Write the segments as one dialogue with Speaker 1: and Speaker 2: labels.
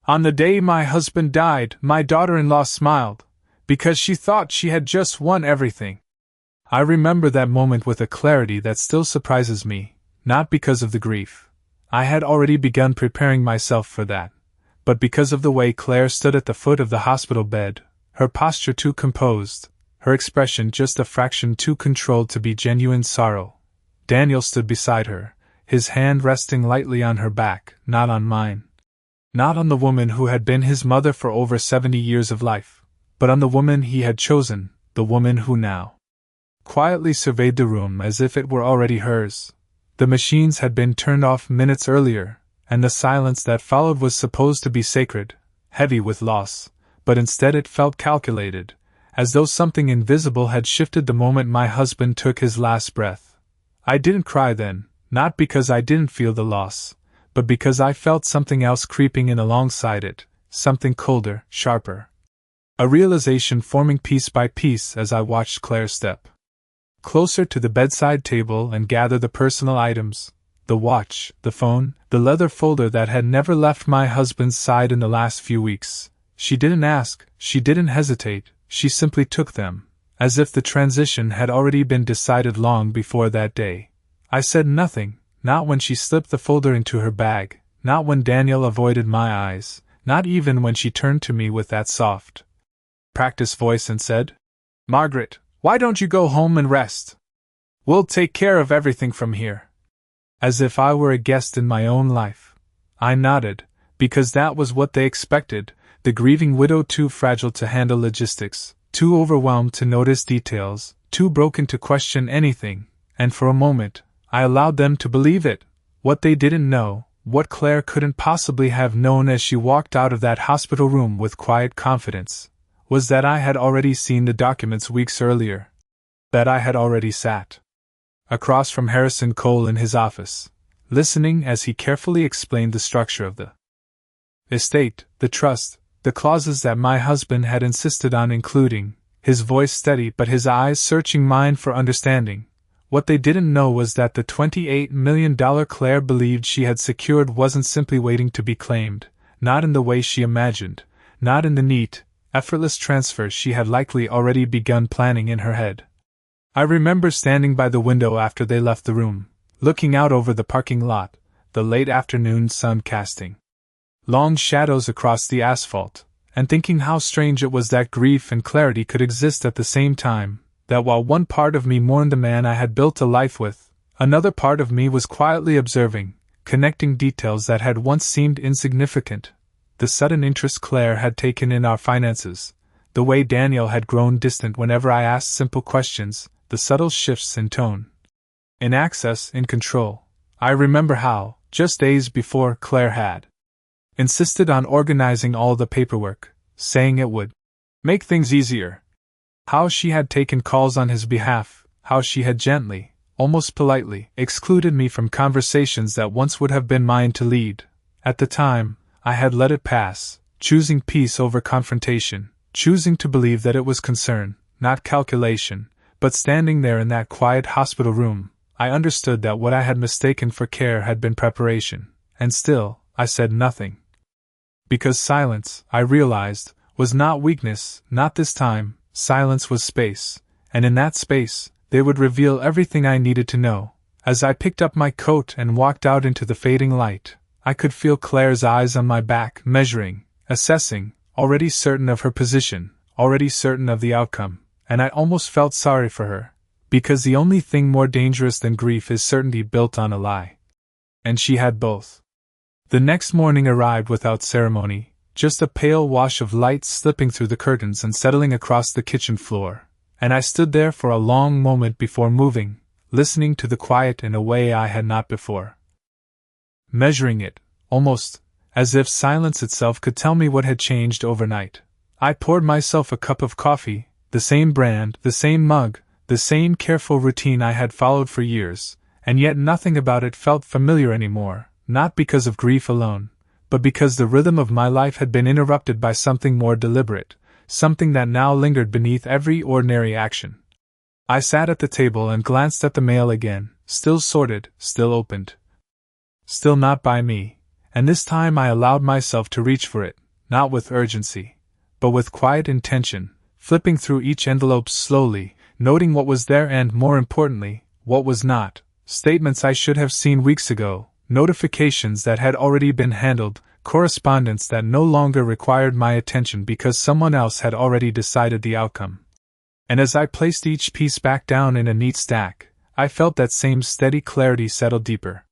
Speaker 1: On the day my husband died, my daughter-in-law smiled, because she thought she had just won everything. I remember that moment with a clarity that still surprises me, not because of the grief. I had already begun preparing myself for that, but because of the way Claire stood at the foot of the hospital bed, her posture too composed, her expression just a fraction too controlled to be genuine sorrow. Daniel stood beside her, his hand resting lightly on her back, not on mine. Not on the woman who had been his mother for over 70 years of life, but on the woman he had chosen, the woman who now quietly surveyed the room as if it were already hers. The machines had been turned off minutes earlier, and the silence that followed was supposed to be sacred, heavy with loss, but instead it felt calculated, as though something invisible had shifted the moment my husband took his last breath. I didn't cry then, not because I didn't feel the loss, but because I felt something else creeping in alongside it, something colder, sharper. A realization forming piece by piece as I watched Claire step closer to the bedside table and gather the personal items, the watch, the phone, the leather folder that had never left my husband's side in the last few weeks. She didn't ask, she didn't hesitate, she simply took them, as if the transition had already been decided long before that day. I said nothing, not when she slipped the folder into her bag, not when Daniel avoided my eyes, not even when she turned to me with that soft, practiced voice and said, "Margaret, why don't you go home and rest? We'll take care of everything from here." As if I were a guest in my own life. I nodded, because that was what they expected, the grieving widow too fragile to handle logistics, too overwhelmed to notice details, too broken to question anything, and for a moment, I allowed them to believe it. What they didn't know, what Claire couldn't possibly have known as she walked out of that hospital room with quiet confidence, was that I had already seen the documents weeks earlier. That I had already sat across from Harrison Cole in his office, listening as he carefully explained the structure of the estate, the trust, the clauses that my husband had insisted on including, his voice steady but his eyes searching mine for understanding. What they didn't know was that the $28 million Claire believed she had secured wasn't simply waiting to be claimed, not in the way she imagined, not in the neat, effortless transfer she had likely already begun planning in her head. I remember standing by the window after they left the room, looking out over the parking lot, the late afternoon sun casting long shadows across the asphalt, and thinking how strange it was that grief and clarity could exist at the same time, that while one part of me mourned the man I had built a life with, another part of me was quietly observing, connecting details that had once seemed insignificant. The sudden interest Claire had taken in our finances, the way Daniel had grown distant whenever I asked simple questions, the subtle shifts in tone, in access, in control. I remember how, just days before, Claire had insisted on organizing all the paperwork, saying it would make things easier. How she had taken calls on his behalf, how she had gently, almost politely, excluded me from conversations that once would have been mine to lead. At the time, I had let it pass, choosing peace over confrontation, choosing to believe that it was concern, not calculation, but standing there in that quiet hospital room, I understood that what I had mistaken for care had been preparation, and still, I said nothing. Because silence, I realized, was not weakness, not this time. Silence was space, and in that space, they would reveal everything I needed to know. As I picked up my coat and walked out into the fading light, I could feel Claire's eyes on my back, measuring, assessing, already certain of her position, already certain of the outcome, and I almost felt sorry for her, because the only thing more dangerous than grief is certainty built on a lie. And she had both. The next morning arrived without ceremony, just a pale wash of light slipping through the curtains and settling across the kitchen floor, and I stood there for a long moment before moving, listening to the quiet in a way I had not before. Measuring it, almost, as if silence itself could tell me what had changed overnight. I poured myself a cup of coffee, the same brand, the same mug, the same careful routine I had followed for years, and yet nothing about it felt familiar anymore, not because of grief alone, but because the rhythm of my life had been interrupted by something more deliberate, something that now lingered beneath every ordinary action. I sat at the table and glanced at the mail again, still sorted, still opened. Still not by me, and this time I allowed myself to reach for it, not with urgency, but with quiet intention, flipping through each envelope slowly, noting what was there and, more importantly, what was not. Statements I should have seen weeks ago, notifications that had already been handled, correspondence that no longer required my attention because someone else had already decided the outcome. And as I placed each piece back down in a neat stack, I felt that same steady clarity settle deeper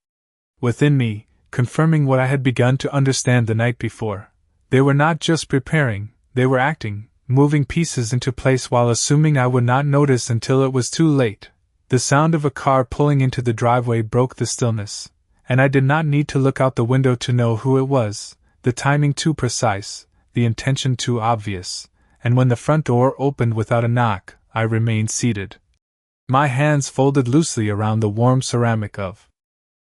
Speaker 1: within me, confirming what I had begun to understand the night before. They were not just preparing, they were acting, moving pieces into place while assuming I would not notice until it was too late. The sound of a car pulling into the driveway broke the stillness, and I did not need to look out the window to know who it was, the timing too precise, the intention too obvious, and when the front door opened without a knock, I remained seated, my hands folded loosely around the warm ceramic of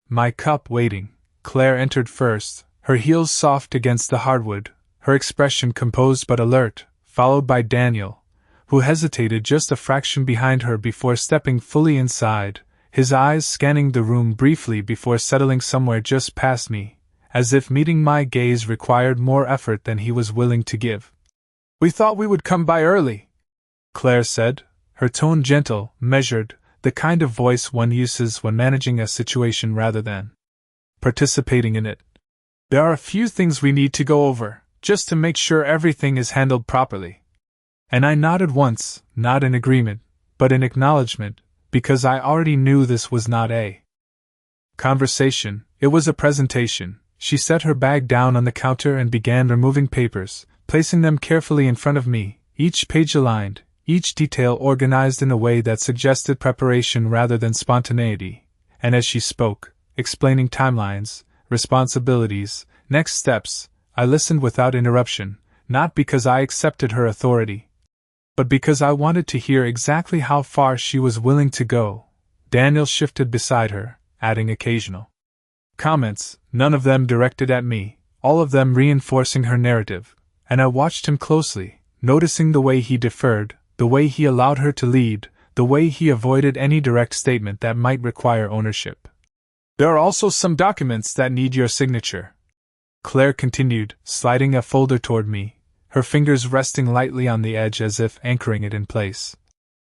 Speaker 1: my cup, waiting. Claire entered first, her heels soft against the hardwood, her expression composed but alert, followed by Daniel, who hesitated just a fraction behind her before stepping fully inside, his eyes scanning the room briefly before settling somewhere just past me, as if meeting my gaze required more effort than he was willing to give. "We thought we would come by early," Claire said, her tone gentle, measured, the kind of voice one uses when managing a situation rather than participating in it. "There are a few things we need to go over, just to make sure everything is handled properly." And I nodded once, not in agreement, but in acknowledgement, because I already knew this was not a conversation, it was a presentation. She set her bag down on the counter and began removing papers, placing them carefully in front of me, each page aligned, each detail organized in a way that suggested preparation rather than spontaneity. And as she spoke, explaining timelines, responsibilities, next steps, I listened without interruption, not because I accepted her authority, but because I wanted to hear exactly how far she was willing to go. Daniel shifted beside her, adding occasional comments, none of them directed at me, all of them reinforcing her narrative, and I watched him closely, noticing the way he deferred, the way he allowed her to lead, the way he avoided any direct statement that might require ownership. "There are also some documents that need your signature," Claire continued, sliding a folder toward me, her fingers resting lightly on the edge as if anchoring it in place.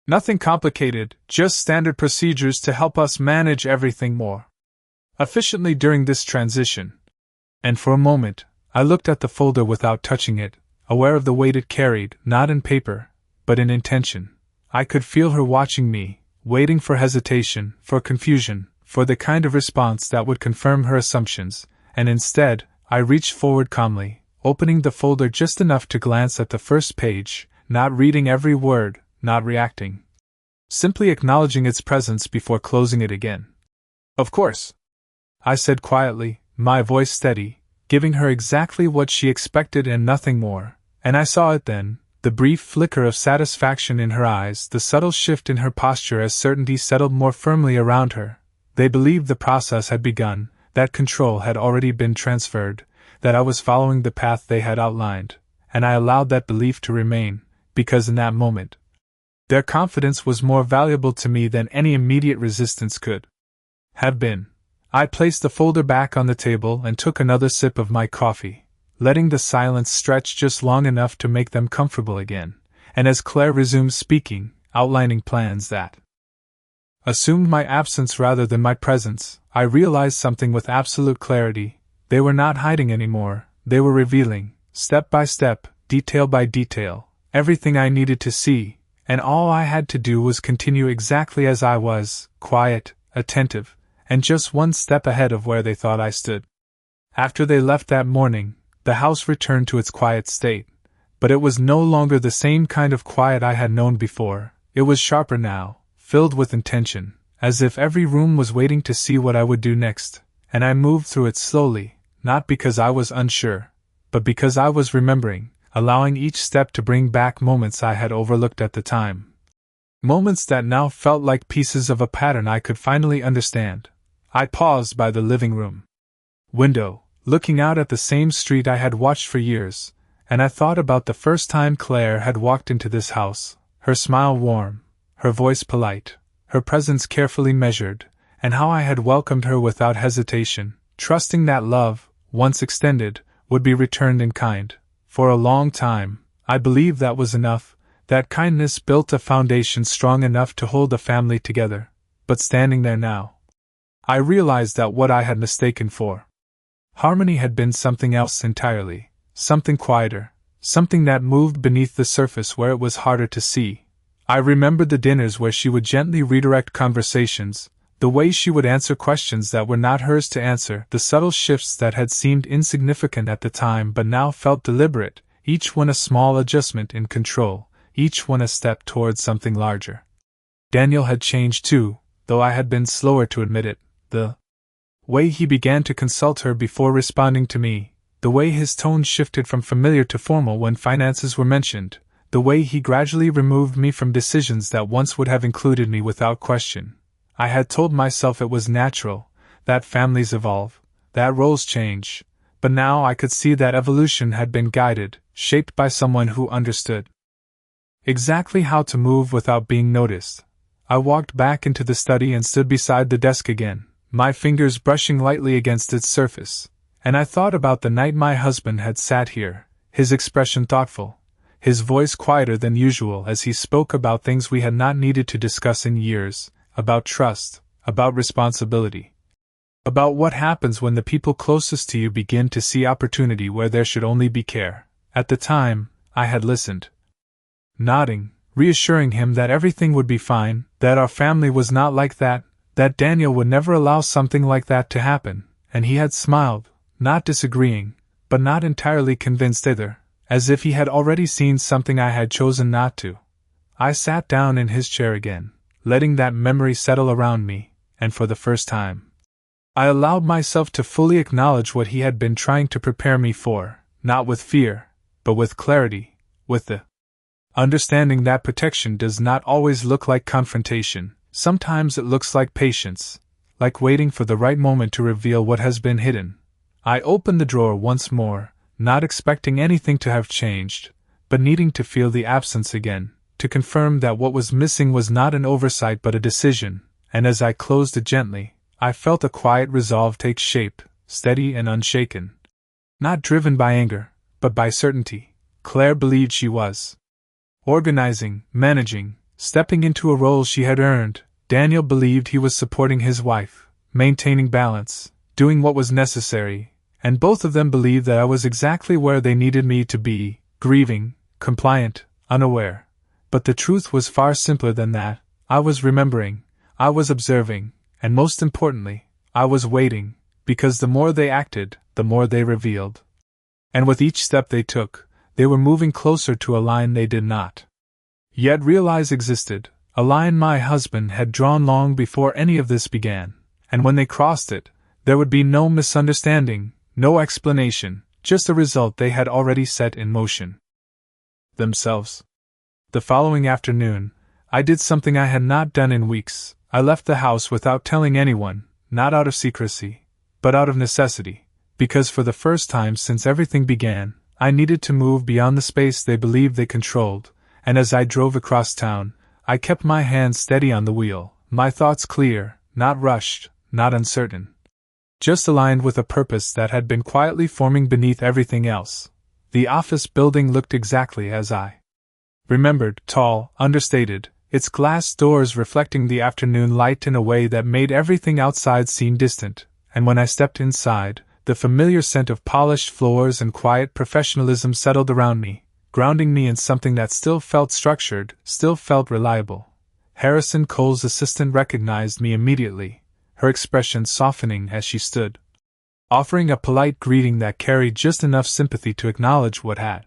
Speaker 1: "Nothing complicated, just standard procedures to help us manage everything more efficiently during this transition." And for a moment, I looked at the folder without touching it, aware of the weight it carried, not in paper, but in intention. I could feel her watching me, waiting for hesitation, for confusion, for the kind of response that would confirm her assumptions, and instead, I reached forward calmly, opening the folder just enough to glance at the first page, not reading every word, not reacting. Simply acknowledging its presence before closing it again. "Of course," I said quietly, my voice steady, giving her exactly what she expected and nothing more, and I saw it then, the brief flicker of satisfaction in her eyes, the subtle shift in her posture as certainty settled more firmly around her. They believed the process had begun, that control had already been transferred, that I was following the path they had outlined, and I allowed that belief to remain, because in that moment, their confidence was more valuable to me than any immediate resistance could have been. I placed the folder back on the table and took another sip of my coffee, letting the silence stretch just long enough to make them comfortable again, and as Claire resumed speaking, outlining plans that assumed my absence rather than my presence, I realized something with absolute clarity. They were not hiding anymore, they were revealing, step by step, detail by detail, everything I needed to see, and all I had to do was continue exactly as I was, quiet, attentive, and just one step ahead of where they thought I stood. After they left that morning, the house returned to its quiet state, but it was no longer the same kind of quiet I had known before. It was sharper now, filled with intention, as if every room was waiting to see what I would do next, and I moved through it slowly, not because I was unsure, but because I was remembering, allowing each step to bring back moments I had overlooked at the time. Moments that now felt like pieces of a pattern I could finally understand. I paused by the living room window, looking out at the same street I had watched for years, and I thought about the first time Claire had walked into this house, her smile warm, her voice polite, her presence carefully measured, and how I had welcomed her without hesitation, trusting that love, once extended, would be returned in kind. For a long time, I believed that was enough, that kindness built a foundation strong enough to hold a family together. But standing there now, I realized that what I had mistaken for harmony had been something else entirely, something quieter, something that moved beneath the surface where it was harder to see. I remembered the dinners where she would gently redirect conversations, the way she would answer questions that were not hers to answer, the subtle shifts that had seemed insignificant at the time but now felt deliberate, each one a small adjustment in control, each one a step towards something larger. Daniel had changed too, though I had been slower to admit it. The way he began to consult her before responding to me, the way his tone shifted from familiar to formal when finances were mentioned, the way he gradually removed me from decisions that once would have included me without question. I had told myself it was natural, that families evolve, that roles change, but now I could see that evolution had been guided, shaped by someone who understood exactly how to move without being noticed. I walked back into the study and stood beside the desk again, my fingers brushing lightly against its surface, and I thought about the night my husband had sat here, his expression thoughtful, his voice quieter than usual as he spoke about things we had not needed to discuss in years, about trust, about responsibility, about what happens when the people closest to you begin to see opportunity where there should only be care. At the time, I had listened, nodding, reassuring him that everything would be fine, that our family was not like that Daniel would never allow something like that to happen, and he had smiled, not disagreeing, but not entirely convinced either, as if he had already seen something I had chosen not to. I sat down in his chair again, letting that memory settle around me, and for the first time, I allowed myself to fully acknowledge what he had been trying to prepare me for, not with fear, but with clarity, with the understanding that protection does not always look like confrontation. Sometimes it looks like patience, like waiting for the right moment to reveal what has been hidden. I opened the drawer once more, not expecting anything to have changed, but needing to feel the absence again, to confirm that what was missing was not an oversight but a decision, and as I closed it gently, I felt a quiet resolve take shape, steady and unshaken. Not driven by anger, but by certainty. Claire believed she was organizing, managing, stepping into a role she had earned. Daniel believed he was supporting his wife, maintaining balance, doing what was necessary, and both of them believed that I was exactly where they needed me to be, grieving, compliant, unaware. But the truth was far simpler than that. I was remembering, I was observing, and most importantly, I was waiting, because the more they acted, the more they revealed. And with each step they took, they were moving closer to a line they did not yet realize existed, a line my husband had drawn long before any of this began, and when they crossed it, there would be no misunderstanding, no explanation, just a result they had already set in motion themselves. The following afternoon, I did something I had not done in weeks. I left the house without telling anyone, not out of secrecy, but out of necessity, because for the first time since everything began, I needed to move beyond the space they believed they controlled. And as I drove across town, I kept my hands steady on the wheel, my thoughts clear, not rushed, not uncertain. Just aligned with a purpose that had been quietly forming beneath everything else. The office building looked exactly as I remembered, tall, understated, its glass doors reflecting the afternoon light in a way that made everything outside seem distant, and when I stepped inside, the familiar scent of polished floors and quiet professionalism settled around me, grounding me in something that still felt structured, still felt reliable. Harrison Cole's assistant recognized me immediately, her expression softening as she stood, offering a polite greeting that carried just enough sympathy to acknowledge what had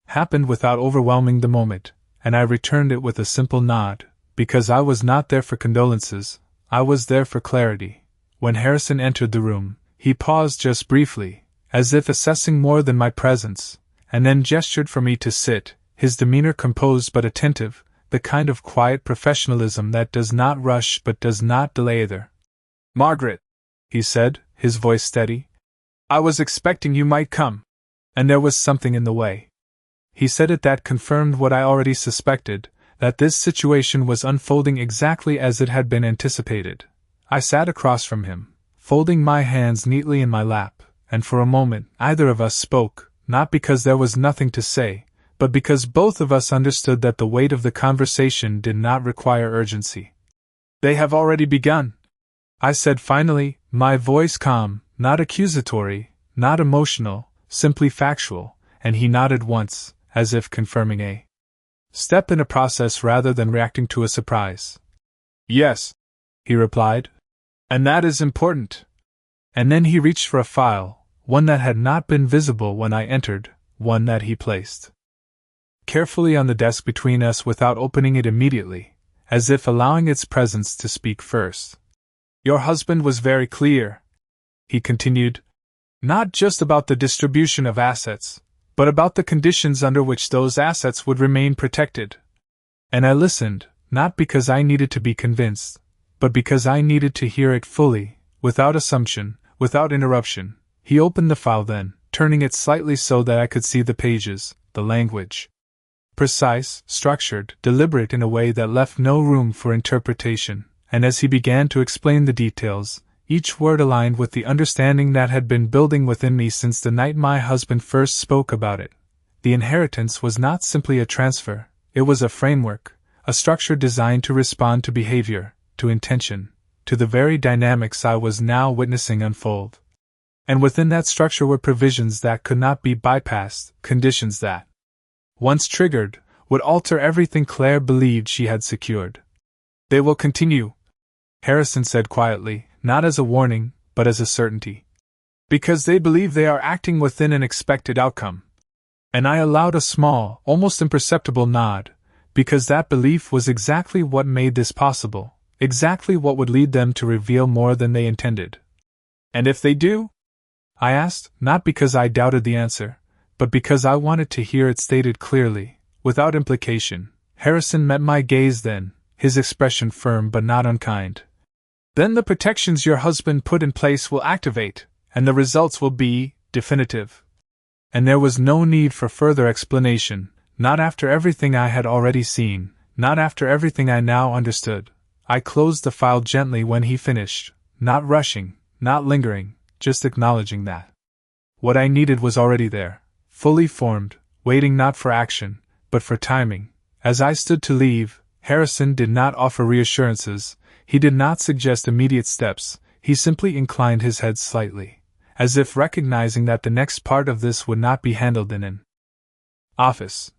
Speaker 1: happened without overwhelming the moment, and I returned it with a simple nod, because I was not there for condolences, I was there for clarity. When Harrison entered the room, he paused just briefly, as if assessing more than my presence, and then gestured for me to sit, his demeanor composed but attentive, the kind of quiet professionalism that does not rush but does not delay either. "Margaret," he said, his voice steady, "I was expecting you might come, and there was something in the way." He said it that confirmed what I already suspected, that this situation was unfolding exactly as it had been anticipated. I sat across from him, folding my hands neatly in my lap, and for a moment neither of us spoke, not because there was nothing to say, but because both of us understood that the weight of the conversation did not require urgency. "They have already begun," I said finally, my voice calm, not accusatory, not emotional, simply factual, and he nodded once, as if confirming a step in a process rather than reacting to a surprise. "Yes," he replied. "And that is important." And then he reached for a file, one that had not been visible when I entered, one that he placed carefully on the desk between us without opening it immediately, as if allowing its presence to speak first. "Your husband was very clear," he continued, "not just about the distribution of assets, but about the conditions under which those assets would remain protected." And I listened, not because I needed to be convinced, but because I needed to hear it fully, without assumption, without interruption. He opened the file then, turning it slightly so that I could see the pages, the language. Precise, structured, deliberate in a way that left no room for interpretation, and as he began to explain the details, each word aligned with the understanding that had been building within me since the night my husband first spoke about it. The inheritance was not simply a transfer, it was a framework, a structure designed to respond to behavior, to intention, to the very dynamics I was now witnessing unfold. And within that structure were provisions that could not be bypassed, conditions that, once triggered, would alter everything Claire believed she had secured. "They will continue," Harrison said quietly, not as a warning, but as a certainty. "Because they believe they are acting within an expected outcome." And I allowed a small, almost imperceptible nod, because that belief was exactly what made this possible, exactly what would lead them to reveal more than they intended. "And if they do?" I asked, not because I doubted the answer, but because I wanted to hear it stated clearly, without implication. Harrison met my gaze then, his expression firm but not unkind. "Then the protections your husband put in place will activate, and the results will be definitive." And there was no need for further explanation, not after everything I had already seen, not after everything I now understood. I closed the file gently when he finished, not rushing, not lingering, just acknowledging that what I needed was already there, fully formed, waiting not for action, but for timing. As I stood to leave, Harrison did not offer reassurances, he did not suggest immediate steps, he simply inclined his head slightly, as if recognizing that the next part of this would not be handled in an office,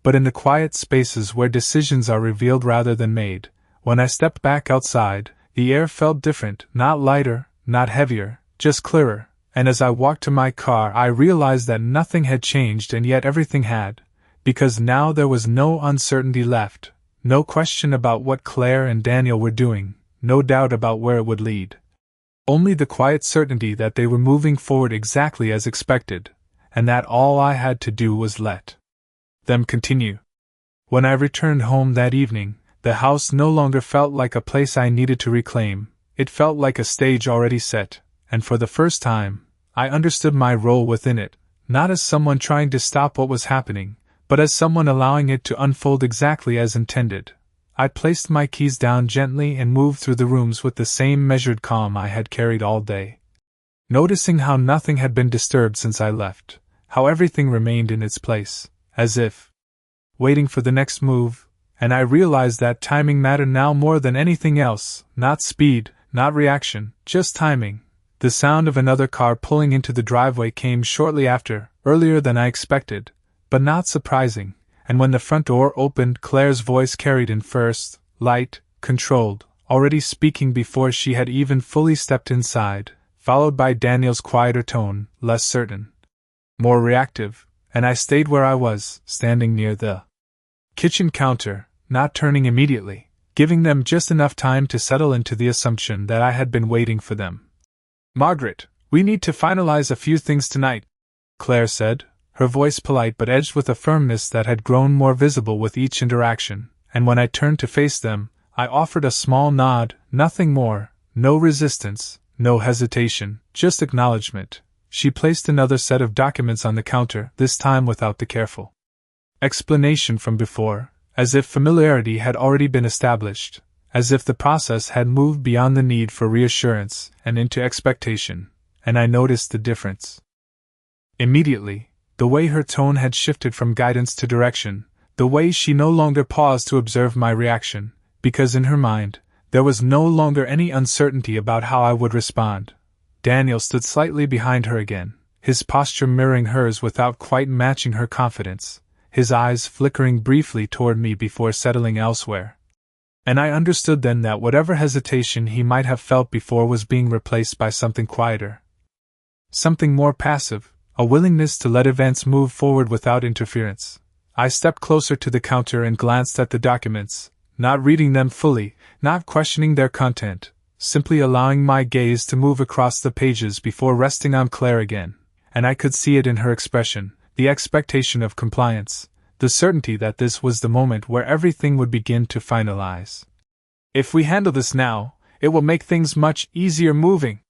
Speaker 1: but in the quiet spaces where decisions are revealed rather than made. When I stepped back outside, the air felt different, not lighter, not heavier, just clearer, and as I walked to my car I realized that nothing had changed and yet everything had, because now there was no uncertainty left, no question about what Claire and Daniel were doing, no doubt about where it would lead. Only the quiet certainty that they were moving forward exactly as expected, and that all I had to do was let them continue. When I returned home that evening, the house no longer felt like a place I needed to reclaim, it felt like a stage already set, and for the first time, I understood my role within it, not as someone trying to stop what was happening, but as someone allowing it to unfold exactly as intended. I placed my keys down gently and moved through the rooms with the same measured calm I had carried all day, noticing how nothing had been disturbed since I left, how everything remained in its place, as if waiting for the next move, and I realized that timing mattered now more than anything else, not speed, not reaction, just timing. The sound of another car pulling into the driveway came shortly after, earlier than I expected, but not surprising, and when the front door opened Claire's voice carried in first, light, controlled, already speaking before she had even fully stepped inside, followed by Daniel's quieter tone, less certain, more reactive, and I stayed where I was, standing near the kitchen counter, not turning immediately, giving them just enough time to settle into the assumption that I had been waiting for them. "Margaret, we need to finalize a few things tonight," Claire said, her voice polite but edged with a firmness that had grown more visible with each interaction, and when I turned to face them, I offered a small nod, nothing more, no resistance, no hesitation, just acknowledgement. She placed another set of documents on the counter, this time without the careful explanation from before, as if familiarity had already been established, as if the process had moved beyond the need for reassurance and into expectation, and I noticed the difference. Immediately, the way her tone had shifted from guidance to direction, the way she no longer paused to observe my reaction, because in her mind, there was no longer any uncertainty about how I would respond. Daniel stood slightly behind her again, his posture mirroring hers without quite matching her confidence, his eyes flickering briefly toward me before settling elsewhere. And I understood then that whatever hesitation he might have felt before was being replaced by something quieter. Something more passive, a willingness to let events move forward without interference. I stepped closer to the counter and glanced at the documents, not reading them fully, not questioning their content, simply allowing my gaze to move across the pages before resting on Claire again. And I could see it in her expression, the expectation of compliance, the certainty that this was the moment where everything would begin to finalize. If we handle this now, it will make things much easier moving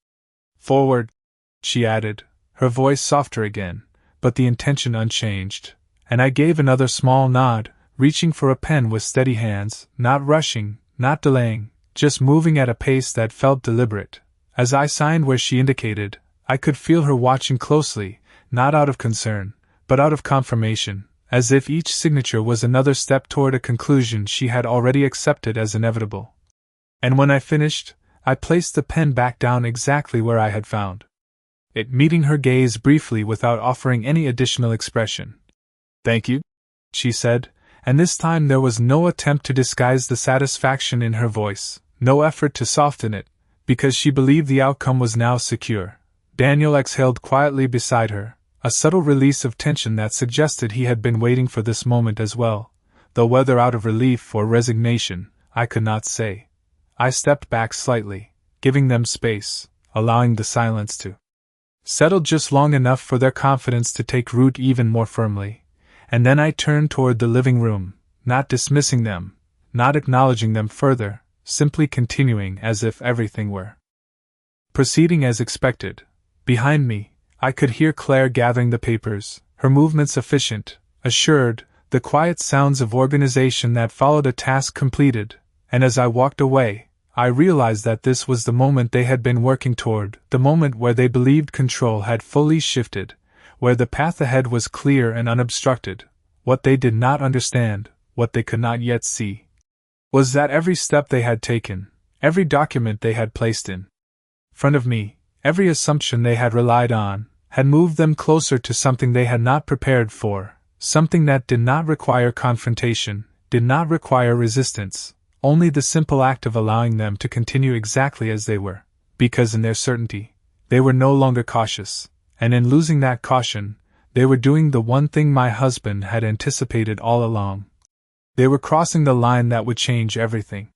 Speaker 1: forward, she added, her voice softer again, but the intention unchanged, and I gave another small nod, reaching for a pen with steady hands, not rushing, not delaying, just moving at a pace that felt deliberate. As I signed where she indicated, I could feel her watching closely, not out of concern, but out of confirmation, as if each signature was another step toward a conclusion she had already accepted as inevitable. And when I finished, I placed the pen back down exactly where I had found it, meeting her gaze briefly without offering any additional expression. "Thank you," she said, and this time there was no attempt to disguise the satisfaction in her voice, no effort to soften it, because she believed the outcome was now secure. Daniel exhaled quietly beside her, a subtle release of tension that suggested he had been waiting for this moment as well, though whether out of relief or resignation, I could not say. I stepped back slightly, giving them space, allowing the silence to settle just long enough for their confidence to take root even more firmly, and then I turned toward the living room, not dismissing them, not acknowledging them further, simply continuing as if everything were proceeding as expected. Behind me, I could hear Claire gathering the papers, her movements efficient, assured, the quiet sounds of organization that followed a task completed, and as I walked away, I realized that this was the moment they had been working toward, the moment where they believed control had fully shifted, where the path ahead was clear and unobstructed. What they did not understand, what they could not yet see, was that every step they had taken, every document they had placed in front of me, every assumption they had relied on, had moved them closer to something they had not prepared for, something that did not require confrontation, did not require resistance, only the simple act of allowing them to continue exactly as they were, because in their certainty, they were no longer cautious, and in losing that caution, they were doing the one thing my husband had anticipated all along. They were crossing the line that would change everything.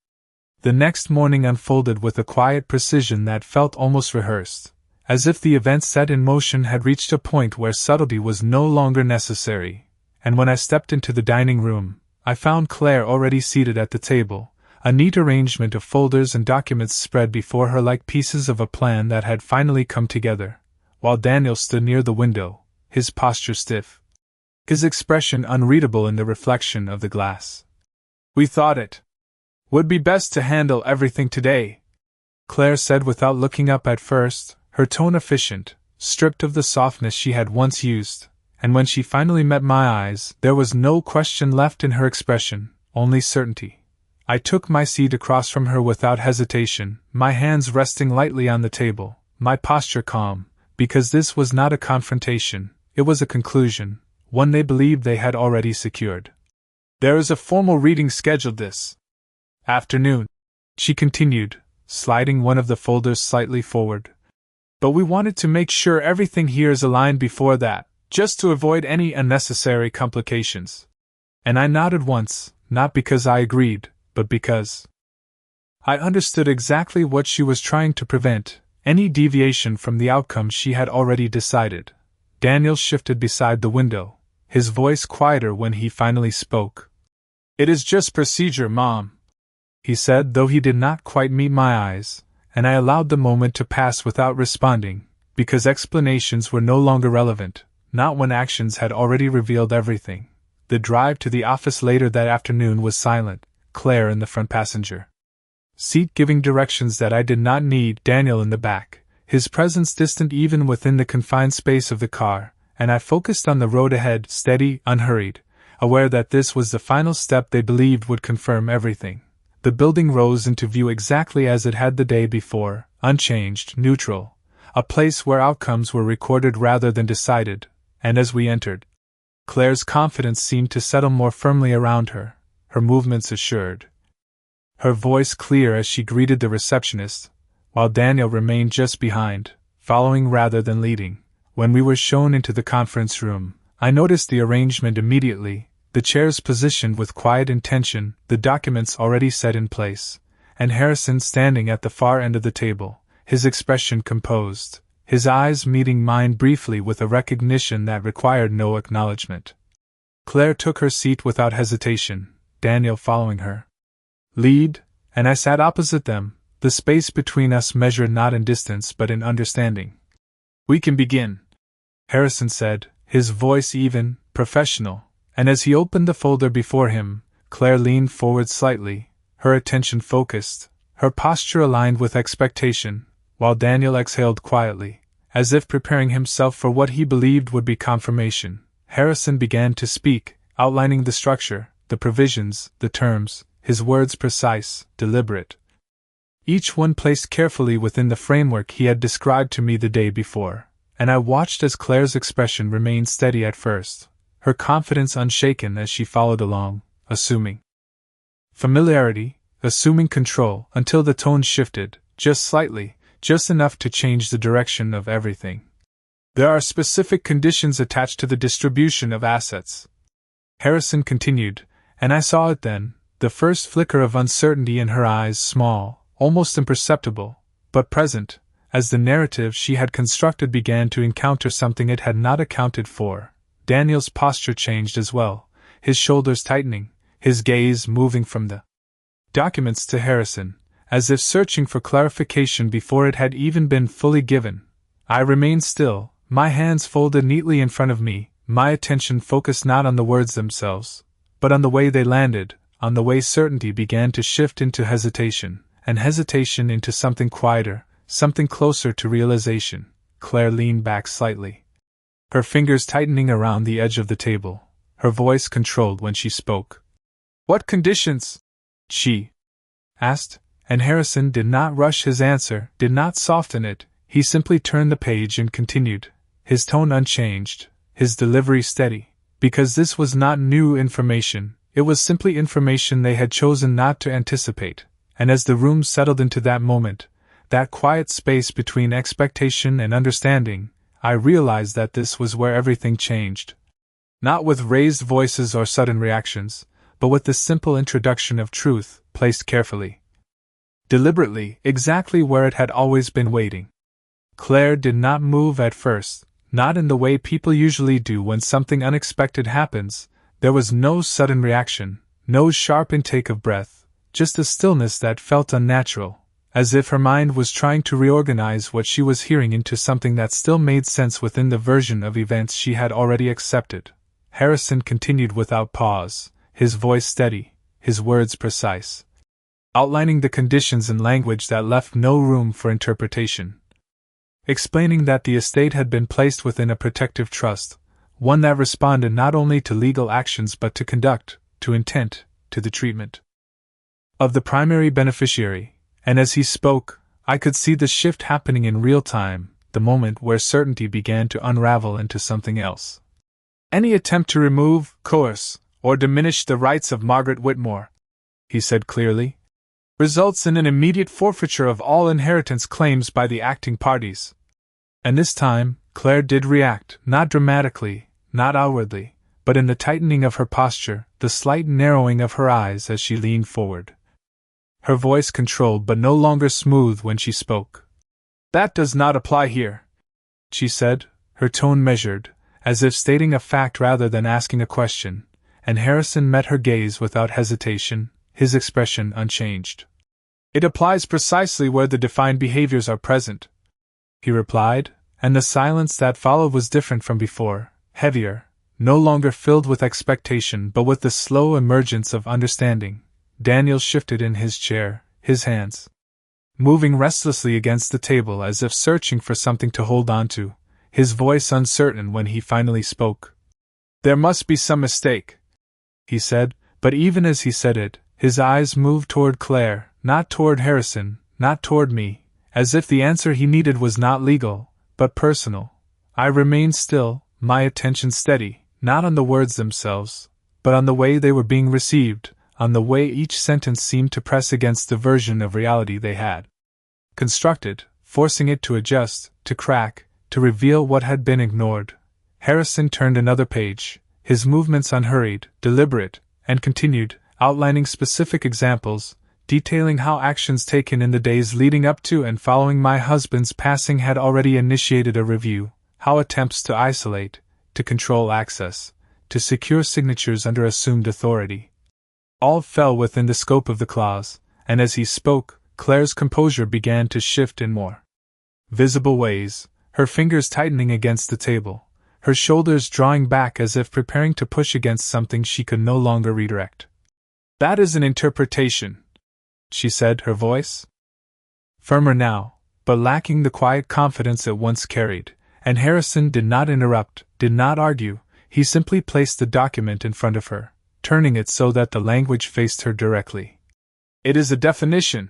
Speaker 1: The next morning unfolded with a quiet precision that felt almost rehearsed, as if the events set in motion had reached a point where subtlety was no longer necessary, and when I stepped into the dining room, I found Claire already seated at the table, a neat arrangement of folders and documents spread before her like pieces of a plan that had finally come together, while Daniel stood near the window, his posture stiff, his expression unreadable in the reflection of the glass. "We thought it would be best to handle everything today," Claire said without looking up at first, her tone efficient, stripped of the softness she had once used, and when she finally met my eyes, there was no question left in her expression, only certainty. I took my seat across from her without hesitation, my hands resting lightly on the table, my posture calm, because this was not a confrontation, it was a conclusion, one they believed they had already secured. "There is a formal reading scheduled this afternoon," she continued, sliding one of the folders slightly forward. "But we wanted to make sure everything here is aligned before that, just to avoid any unnecessary complications." And I nodded once, not because I agreed, but because I understood exactly what she was trying to prevent, any deviation from the outcome she had already decided. Daniel shifted beside the window, his voice quieter when he finally spoke. "It is just procedure, Mom," he said, though he did not quite meet my eyes, and I allowed the moment to pass without responding, because explanations were no longer relevant, not when actions had already revealed everything. The drive to the office later that afternoon was silent, Claire in the front passenger seat giving directions that I did not need, Daniel in the back, his presence distant even within the confined space of the car, and I focused on the road ahead, steady, unhurried, aware that this was the final step they believed would confirm everything. The building rose into view exactly as it had the day before, unchanged, neutral, a place where outcomes were recorded rather than decided, and as we entered, Claire's confidence seemed to settle more firmly around her, her movements assured, her voice clear as she greeted the receptionist, while Daniel remained just behind, following rather than leading. When we were shown into the conference room, I noticed the arrangement immediately, the chairs positioned with quiet intention, the documents already set in place, and Harrison standing at the far end of the table, his expression composed, his eyes meeting mine briefly with a recognition that required no acknowledgement. Claire took her seat without hesitation, Daniel following her lead, and I sat opposite them, the space between us measured not in distance but in understanding. "We can begin," Harrison said, his voice even, professional, and as he opened the folder before him, Claire leaned forward slightly, her attention focused, her posture aligned with expectation, while Daniel exhaled quietly, as if preparing himself for what he believed would be confirmation. Harrison began to speak, outlining the structure, the provisions, the terms, his words precise, deliberate, each one placed carefully within the framework he had described to me the day before, and I watched as Claire's expression remained steady at first, her confidence unshaken as she followed along, assuming familiarity, assuming control, until the tone shifted, just slightly, just enough to change the direction of everything. "There are specific conditions attached to the distribution of assets," Harrison continued, and I saw it then, the first flicker of uncertainty in her eyes, small, almost imperceptible, but present, as the narrative she had constructed began to encounter something it had not accounted for. Daniel's posture changed as well, his shoulders tightening, his gaze moving from the documents to Harrison, as if searching for clarification before it had even been fully given. I remained still, my hands folded neatly in front of me, my attention focused not on the words themselves, but on the way they landed, on the way certainty began to shift into hesitation, and hesitation into something quieter, something closer to realization. Claire leaned back slightly, her fingers tightening around the edge of the table, her voice controlled when she spoke. "What conditions?" she asked, and Harrison did not rush his answer, did not soften it, he simply turned the page and continued, his tone unchanged, his delivery steady, because this was not new information, it was simply information they had chosen not to anticipate, and as the room settled into that moment, that quiet space between expectation and understanding, I realized that this was where everything changed. Not with raised voices or sudden reactions, but with the simple introduction of truth, placed carefully, deliberately, exactly where it had always been waiting. Claire did not move at first, not in the way people usually do when something unexpected happens. There was no sudden reaction, no sharp intake of breath, just a stillness that felt unnatural, as if her mind was trying to reorganize what she was hearing into something that still made sense within the version of events she had already accepted. Harrison continued without pause, his voice steady, his words precise, outlining the conditions in language that left no room for interpretation. Explaining that the estate had been placed within a protective trust, one that responded not only to legal actions but to conduct, to intent, to the treatment of the primary beneficiary, and as he spoke, I could see the shift happening in real time, the moment where certainty began to unravel into something else. "Any attempt to remove, coerce, or diminish the rights of Margaret Whitmore," he said clearly, "results in an immediate forfeiture of all inheritance claims by the acting parties." And this time, Claire did react, not dramatically, not outwardly, but in the tightening of her posture, the slight narrowing of her eyes as she leaned forward. Her voice controlled but no longer smooth when she spoke. "That does not apply here," she said, her tone measured, as if stating a fact rather than asking a question, and Harrison met her gaze without hesitation, his expression unchanged. "It applies precisely where the defined behaviors are present," he replied, and the silence that followed was different from before, heavier, no longer filled with expectation but with the slow emergence of understanding. Daniel shifted in his chair, his hands moving restlessly against the table as if searching for something to hold on to, his voice uncertain when he finally spoke. "There must be some mistake," he said, but even as he said it, his eyes moved toward Claire, not toward Harrison, not toward me, as if the answer he needed was not legal, but personal. I remained still, my attention steady, not on the words themselves, but on the way they were being received, on the way each sentence seemed to press against the version of reality they had constructed, forcing it to adjust, to crack, to reveal what had been ignored. Harrison turned another page, his movements unhurried, deliberate, and continued, outlining specific examples, detailing how actions taken in the days leading up to and following my husband's passing had already initiated a review, how attempts to isolate, to control access, to secure signatures under assumed authority, all fell within the scope of the clause, and as he spoke, Claire's composure began to shift in more visible ways, her fingers tightening against the table, her shoulders drawing back as if preparing to push against something she could no longer redirect. "That is an interpretation," she said, her voice firmer now, but lacking the quiet confidence it once carried, and Harrison did not interrupt, did not argue, he simply placed the document in front of her, turning it so that the language faced her directly. "It is a definition,"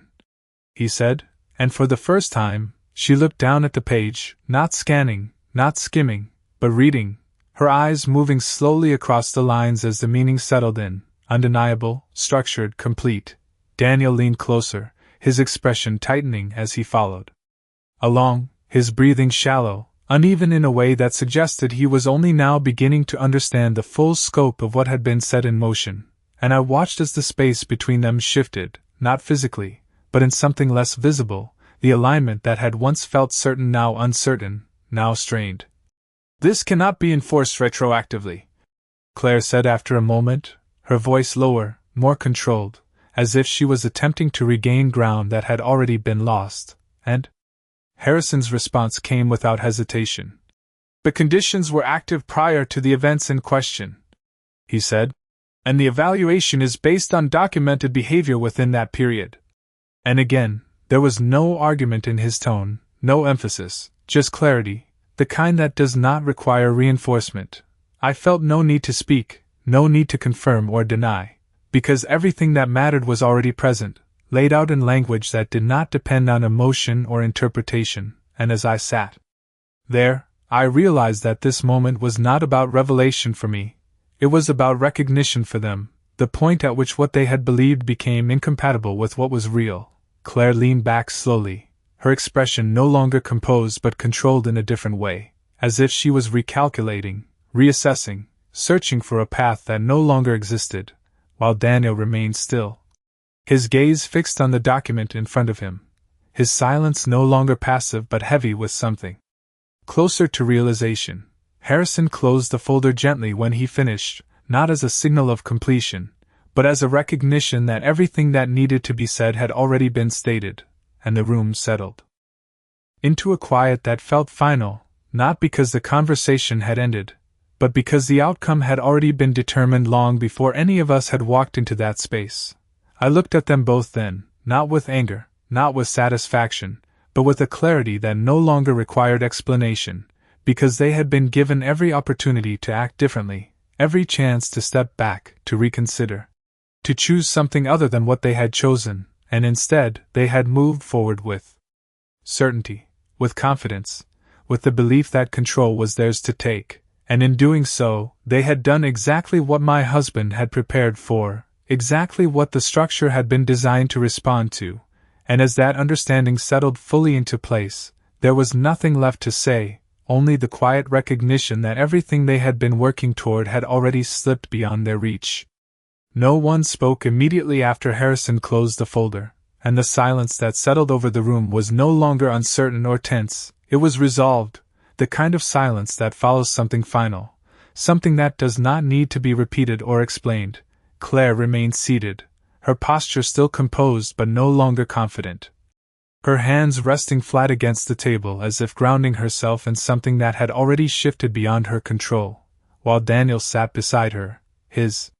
Speaker 1: he said, and for the first time, she looked down at the page, not scanning, not skimming, but reading, her eyes moving slowly across the lines as the meaning settled in, undeniable, structured, complete. Daniel leaned closer, his expression tightening as he followed along, his breathing shallow, uneven in a way that suggested he was only now beginning to understand the full scope of what had been set in motion, and I watched as the space between them shifted, not physically, but in something less visible, the alignment that had once felt certain now uncertain, now strained. "This cannot be enforced retroactively," Claire said after a moment, her voice lower, more controlled, as if she was attempting to regain ground that had already been lost, and Harrison's response came without hesitation. "The conditions were active prior to the events in question," he said, "and the evaluation is based on documented behavior within that period." And again, there was no argument in his tone, no emphasis, just clarity, the kind that does not require reinforcement. I felt no need to speak, no need to confirm or deny, because everything that mattered was already present, laid out in language that did not depend on emotion or interpretation, and as I sat there, I realized that this moment was not about revelation for me, it was about recognition for them, the point at which what they had believed became incompatible with what was real. Claire leaned back slowly, her expression no longer composed but controlled in a different way, as if she was recalculating, reassessing, searching for a path that no longer existed, while Daniel remained still, his gaze fixed on the document in front of him, his silence no longer passive but heavy with something closer to realization. Harrison closed the folder gently when he finished, not as a signal of completion, but as a recognition that everything that needed to be said had already been stated, and the room settled into a quiet that felt final, not because the conversation had ended, but because the outcome had already been determined long before any of us had walked into that space. I looked at them both then, not with anger, not with satisfaction, but with a clarity that no longer required explanation, because they had been given every opportunity to act differently, every chance to step back, to reconsider, to choose something other than what they had chosen, and instead, they had moved forward with certainty, with confidence, with the belief that control was theirs to take, and in doing so, they had done exactly what my husband had prepared for, exactly what the structure had been designed to respond to, and as that understanding settled fully into place, there was nothing left to say, only the quiet recognition that everything they had been working toward had already slipped beyond their reach. No one spoke immediately after Harrison closed the folder, and the silence that settled over the room was no longer uncertain or tense, it was resolved, the kind of silence that follows something final, something that does not need to be repeated or explained. Claire remained seated, her posture still composed but no longer confident, her hands resting flat against the table as if grounding herself in something that had already shifted beyond her control, while Daniel sat beside her, his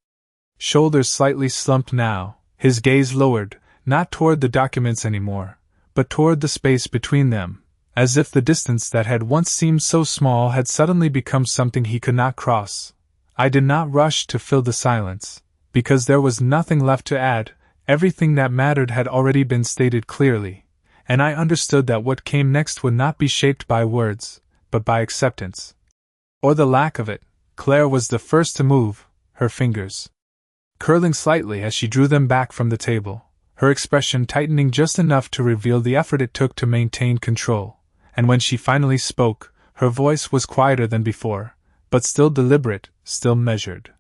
Speaker 1: shoulders slightly slumped now, his gaze lowered, not toward the documents anymore, but toward the space between them, as if the distance that had once seemed so small had suddenly become something he could not cross. I did not rush to fill the silence, because there was nothing left to add. Everything that mattered had already been stated clearly, and I understood that what came next would not be shaped by words, but by acceptance. Or the lack of it. Claire was the first to move, her fingers curling slightly as she drew them back from the table, her expression tightening just enough to reveal the effort it took to maintain control. And when she finally spoke, her voice was quieter than before, but still deliberate, still measured.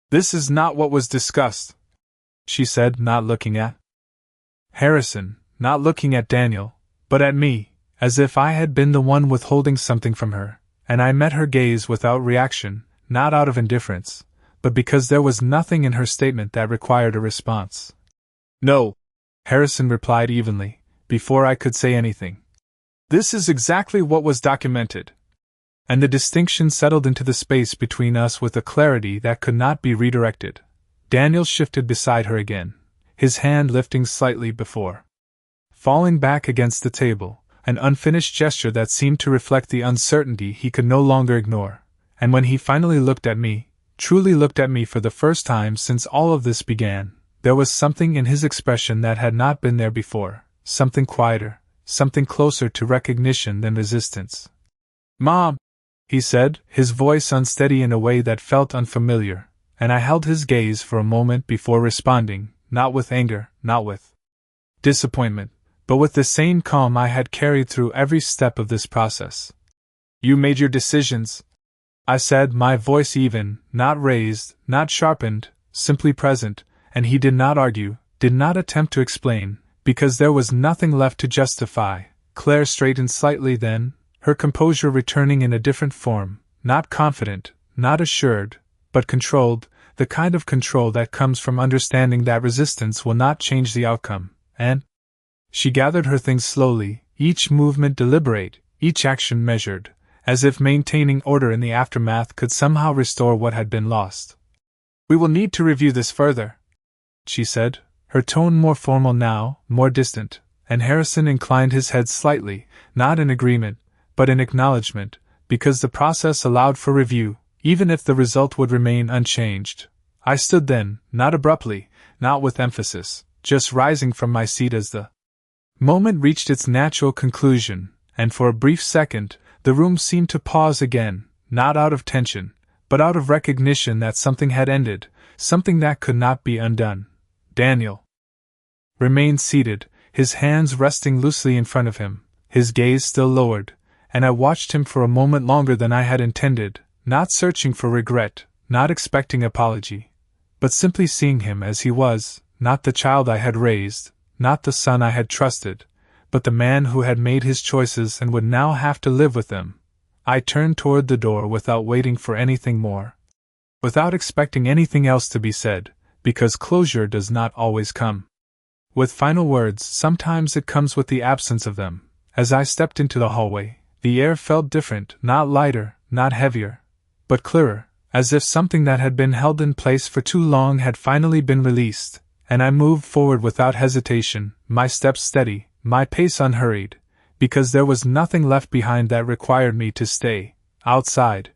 Speaker 1: "This is not what was discussed," she said, not looking at Harrison, not looking at Daniel, but at me, as if I had been the one withholding something from her, and I met her gaze without reaction, not out of indifference, but because there was nothing in her statement that required a response. "No," Harrison replied evenly, before I could say anything. "This is exactly what was documented." And the distinction settled into the space between us with a clarity that could not be redirected. Daniel shifted beside her again, his hand lifting slightly before falling back against the table, an unfinished gesture that seemed to reflect the uncertainty he could no longer ignore. And when he finally looked at me, truly looked at me for the first time since all of this began, there was something in his expression that had not been there before, something quieter, something closer to recognition than resistance. "Mom," he said, his voice unsteady in a way that felt unfamiliar, and I held his gaze for a moment before responding, not with anger, not with disappointment, but with the same calm I had carried through every step of this process. "You made your decisions," I said, my voice even, not raised, not sharpened, simply present, and he did not argue, did not attempt to explain, because there was nothing left to justify. Claire straightened slightly then, her composure returning in a different form, not confident, not assured, but controlled, the kind of control that comes from understanding that resistance will not change the outcome, and she gathered her things slowly, each movement deliberate, each action measured, as if maintaining order in the aftermath could somehow restore what had been lost. "We will need to review this further," she said, her tone more formal now, more distant, and Harrison inclined his head slightly, not in agreement, but in acknowledgement, because the process allowed for review, even if the result would remain unchanged. I stood then, not abruptly, not with emphasis, just rising from my seat as the moment reached its natural conclusion, and for a brief second, the room seemed to pause again, not out of tension, but out of recognition that something had ended, something that could not be undone. Daniel remained seated, his hands resting loosely in front of him, his gaze still lowered, and I watched him for a moment longer than I had intended, not searching for regret, not expecting apology, but simply seeing him as he was, not the child I had raised, not the son I had trusted, but the man who had made his choices and would now have to live with them. I turned toward the door without waiting for anything more, without expecting anything else to be said, because closure does not always come with final words, sometimes it comes with the absence of them. As I stepped into the hallway, the air felt different, not lighter, not heavier, but clearer, as if something that had been held in place for too long had finally been released, and I moved forward without hesitation, my steps steady, my pace unhurried, because there was nothing left behind that required me to stay. Outside,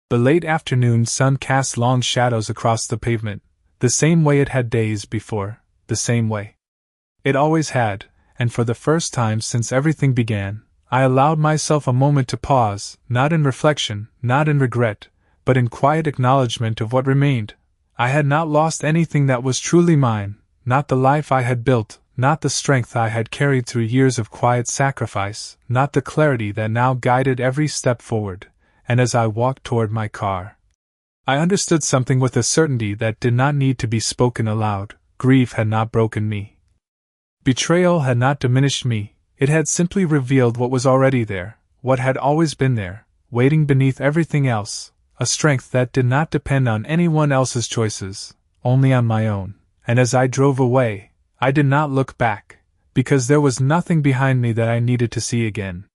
Speaker 1: the late afternoon sun cast long shadows across the pavement, the same way it had days before, the same way it always had, and for the first time since everything began, I allowed myself a moment to pause, not in reflection, not in regret, but in quiet acknowledgement of what remained. I had not lost anything that was truly mine, not the life I had built, not the strength I had carried through years of quiet sacrifice, not the clarity that now guided every step forward, and as I walked toward my car, I understood something with a certainty that did not need to be spoken aloud. Grief had not broken me. Betrayal had not diminished me, it had simply revealed what was already there, what had always been there, waiting beneath everything else, a strength that did not depend on anyone else's choices, only on my own. And as I drove away, I did not look back, because there was nothing behind me that I needed to see again.